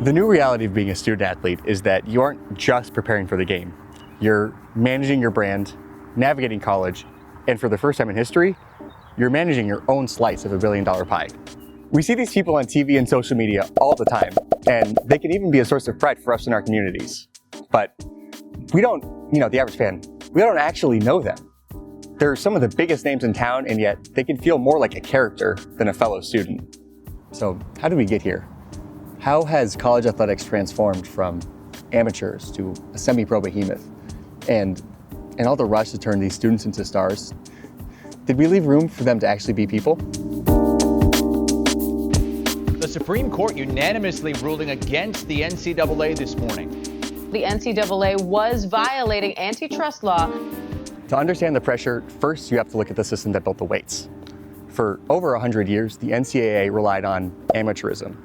The new reality of being a student athlete is that you aren't just preparing for the game. You're managing your brand, navigating college, and for the first time in history, you're managing your own slice of $1 billion pie. We see these people on TV and social media all the time, and they can even be a source of pride for us in our communities. But we don't, the average fan, we don't actually know them. They're some of the biggest names in town, and yet they can feel more like a character than a fellow student. So how did we get here? How has college athletics transformed from amateurs to a semi-pro behemoth? And in all the rush to turn these students into stars, did we leave room for them to actually be people? The Supreme Court unanimously ruling against the NCAA this morning. The NCAA was violating antitrust law. To understand the pressure, first you have to look at the system that built the weights. For over 100 years, the NCAA relied on amateurism.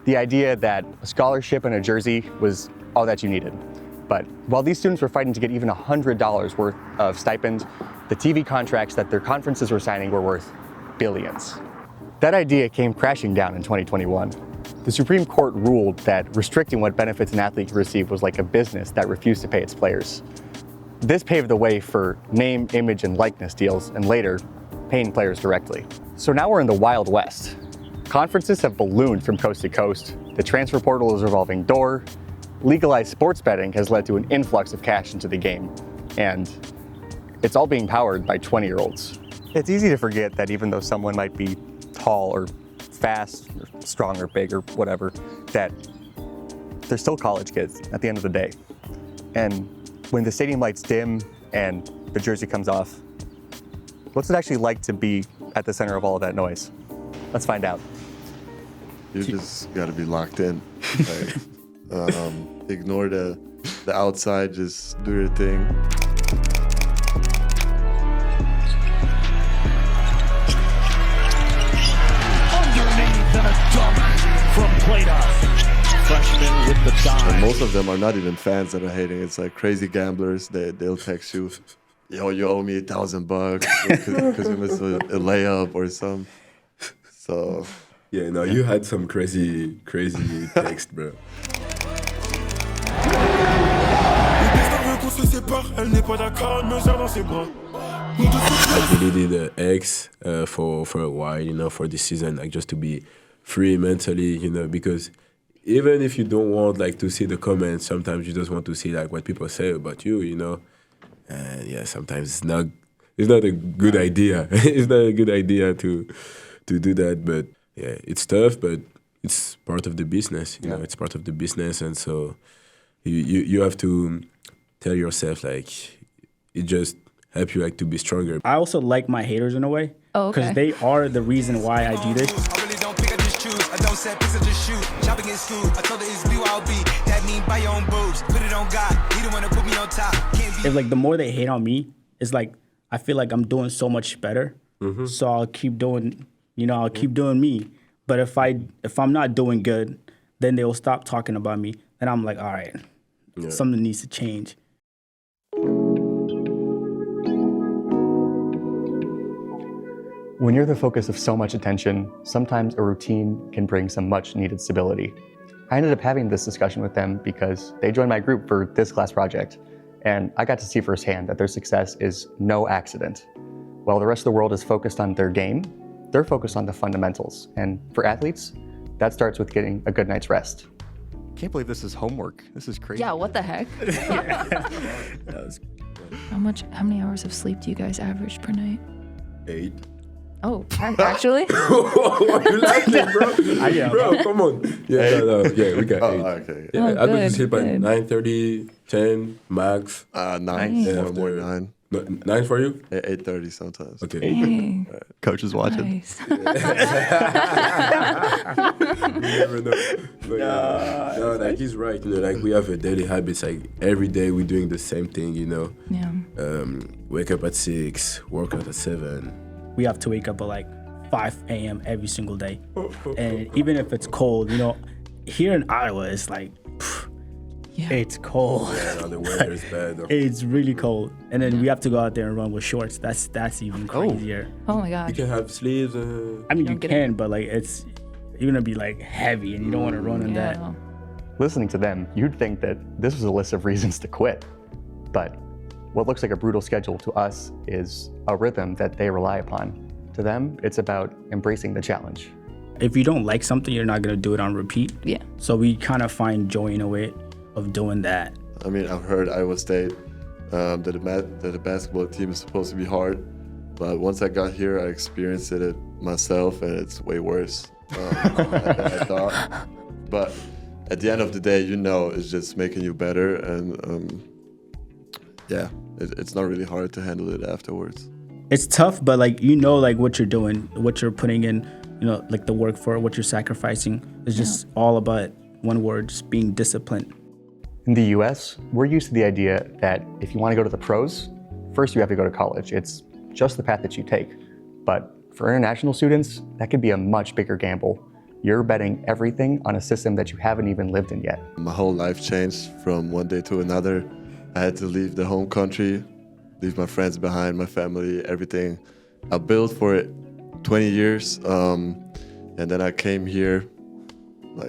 The idea that a scholarship and a jersey was all that you needed. But while these students were fighting to get even $100 worth of stipend, the TV contracts that their conferences were signing were worth billions. That idea came crashing down in 2021. The Supreme Court ruled that restricting what benefits an athlete could receive was like a business that refused to pay its players. This paved the way for name, image, and likeness deals, and later, paying players directly. So now we're in the Wild West. Conferences have ballooned from coast to coast. The transfer portal is a revolving door. Legalized sports betting has led to an influx of cash into the game. And it's all being powered by 20-year-olds. It's easy to forget that even though someone might be tall or fast or strong or big or whatever, that they're still college kids at the end of the day. And when the stadium lights dim and the jersey comes off, what's it actually like to be at the center of all of that noise? Let's find out. You just got to be locked in. Like, ignore the outside, just do your thing. Underneath and a dunk from Plato. Freshman with the dive. And most of them are not even fans that are hating. It's like crazy gamblers. They'll text you, yo, you owe me $1,000 because you missed a layup or something. So yeah, no, you had some crazy text, bro. I deleted the X for a while, for this season, like just to be free mentally, because even if you don't want like to see the comments, sometimes you just want to see like what people say about you, And yeah, sometimes it's not a good idea. It's not a good idea to do that, but yeah, it's tough, but it's part of the business, it's part of the business, and so you have to tell yourself like it just helps you like to be stronger. I also like my haters in a way. Oh, okay. Because they are the reason why I do this. I really don't pick, I just choose. I don't set picks, I just shoot. Shopping in school, I told her it's BYOB. That mean buy your own boobs. Put it on God, he the one to put me on top. Can't be. If like the more they hate on me, it's like I feel like I'm doing so much better. Mm-hmm. So I'll keep doing, I'll keep doing me. But if I'm not doing good, then they'll stop talking about me. And I'm like, all right, something needs to change. When you're the focus of so much attention, sometimes a routine can bring some much needed stability. I ended up having this discussion with them because they joined my group for this class project, and I got to see firsthand that their success is no accident. While the rest of the world is focused on their game, they're focused on the fundamentals. And for athletes, that starts with getting a good night's rest. Can't believe this is homework. This is crazy. Yeah, what the heck? How many hours of sleep do you guys average per night? 8. Oh, actually? Why you laughing, bro? Bro, come on. Yeah, we got 8. Okay. Yeah, Oh, I would good, sleep at good. 9:30, 10 max. 9. Yeah, More more. 9. 9 for you? 8:30 sometimes. Okay. Dang. Coach is watching. Nice. You never know. But, no, like he's right. Like we have a daily habits. Like every day we're doing the same thing. Yeah. Wake up at 6, work out at 7. We have to wake up at like 5 a.m. every single day. And even if it's cold, here in Iowa, it's like, Yeah. it's cold. Yeah, no, the weather is bad. Though. It's really cold. And then we have to go out there and run with shorts. That's even crazier. Oh my You God. can have sleeves. I mean, You you don't get can, but like you're gonna be like heavy and you don't want to run in that. Listening to them, you'd think that this was a list of reasons to quit. But what looks like a brutal schedule to us is a rhythm that they rely upon. To them, it's about embracing the challenge. If you don't like something, you're not gonna do it on repeat. Yeah. So we kind of find joy in a way of doing that. I mean, I've heard Iowa State that the basketball team is supposed to be hard, but once I got here, I experienced it myself, and it's way worse than I thought. But at the end of the day, it's just making you better, and it's not really hard to handle it afterwards. It's tough, but like what you're doing, what you're putting in, like the work for it, what you're sacrificing. It's just all about one word, just being disciplined. In the US, we're used to the idea that if you want to go to the pros, first you have to go to college. It's just the path that you take. But for international students, that could be a much bigger gamble. You're betting everything on a system that you haven't even lived in yet. My whole life changed from one day to another. I had to leave the home country, leave my friends behind, my family, everything. I built for it 20 years, and then I came here,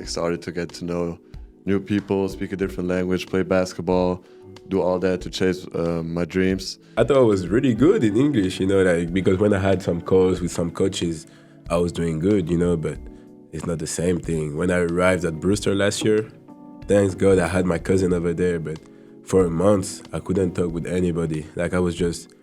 started to get to know new people, speak a different language, play basketball, do all that to chase my dreams. I thought I was really good in English, because when I had some calls with some coaches, I was doing good, but it's not the same thing. When I arrived at Brewster last year, thanks God I had my cousin over there, but for a month, I couldn't talk with anybody. I was just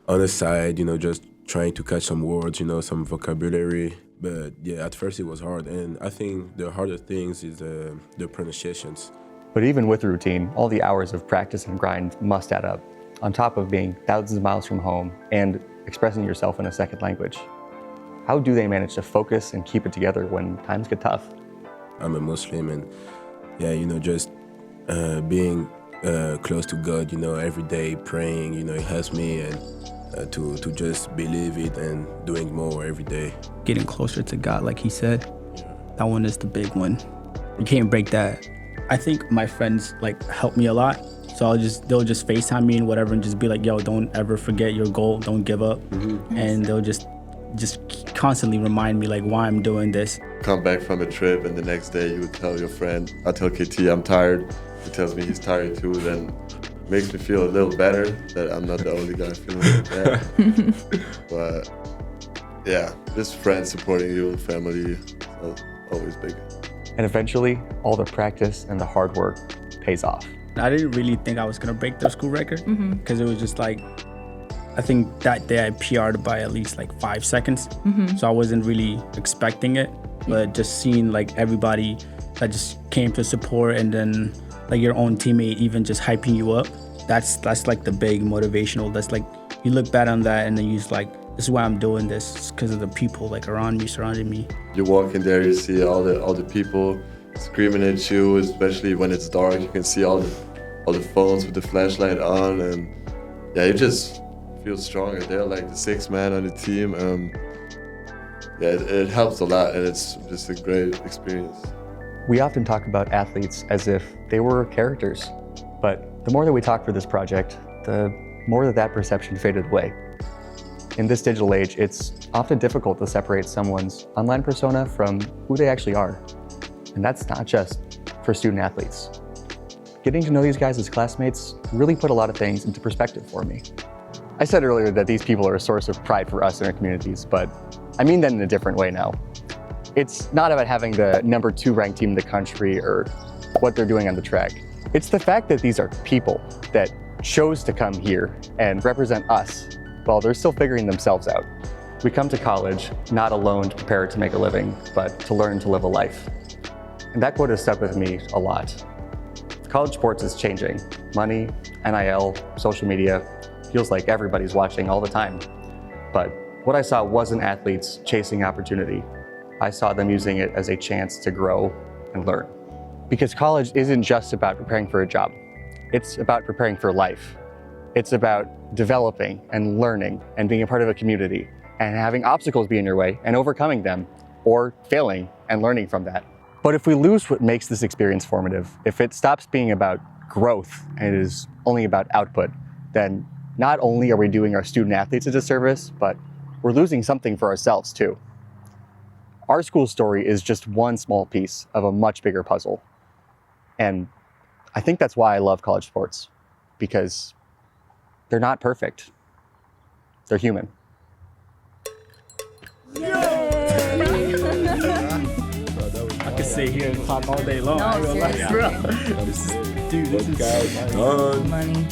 on the side, just trying to catch some words, some vocabulary. But yeah, at first it was hard. And I think the harder things is the pronunciations. But even with routine, all the hours of practice and grind must add up, on top of being thousands of miles from home and expressing yourself in a second language. How do they manage to focus and keep it together when times get tough? I'm a Muslim, and just being close to God, every day praying, it helps me, and to just believe it and doing more every day. Getting closer to God, like he said, that one is the big one. You can't break that. I think my friends help me a lot. So they'll just FaceTime me and whatever and just be like, yo, don't ever forget your goal, don't give up. Mm-hmm. And they'll just constantly remind me why I'm doing this. Come back from a trip and the next day you would tell your friend, I tell KT I'm tired. He tells me he's tired too, then makes me feel a little better that I'm not the only guy feeling like that. But yeah, just friends supporting you, family, always big. And eventually, all the practice and the hard work pays off. I didn't really think I was gonna break the school record because it was just I think that day I PR'd by at least 5 seconds. So I wasn't really expecting it, but just seeing everybody that just came to support, and then your own teammate even just hyping you up, that's the big motivational. That's you look back on that and then you just this is why I'm doing this, because of the people around me, surrounding me. You walk in there, you see all the people screaming at you, especially when it's dark. You can see all the phones with the flashlight on, and yeah, you just feel stronger. They're the sixth man on the team. It helps a lot, and it's just a great experience. We often talk about athletes as if they were characters, but the more that we talked for this project, the more that perception faded away. In this digital age, it's often difficult to separate someone's online persona from who they actually are. And that's not just for student athletes. Getting to know these guys as classmates really put a lot of things into perspective for me. I said earlier that these people are a source of pride for us in our communities, but I mean that in a different way now. It's not about having the number 2 ranked team in the country or what they're doing on the track. It's the fact that these are people that chose to come here and represent us while they're still figuring themselves out. We come to college not alone to prepare to make a living, but to learn to live a life. And that quote has stuck with me a lot. College sports is changing. Money, NIL, social media, feels like everybody's watching all the time. But what I saw wasn't athletes chasing opportunity. I saw them using it as a chance to grow and learn. Because college isn't just about preparing for a job. It's about preparing for life. It's about developing and learning and being a part of a community and having obstacles be in your way and overcoming them, or failing and learning from that. But if we lose what makes this experience formative, if it stops being about growth and it is only about output, then not only are we doing our student athletes a disservice, but we're losing something for ourselves too. Our school story is just one small piece of a much bigger puzzle. And I think that's why I love college sports, because they're not perfect. They're human. I could sit here and talk all day long. No, I ain't gonna lie, seriously. bro. Dude, this is Guys, done. Money.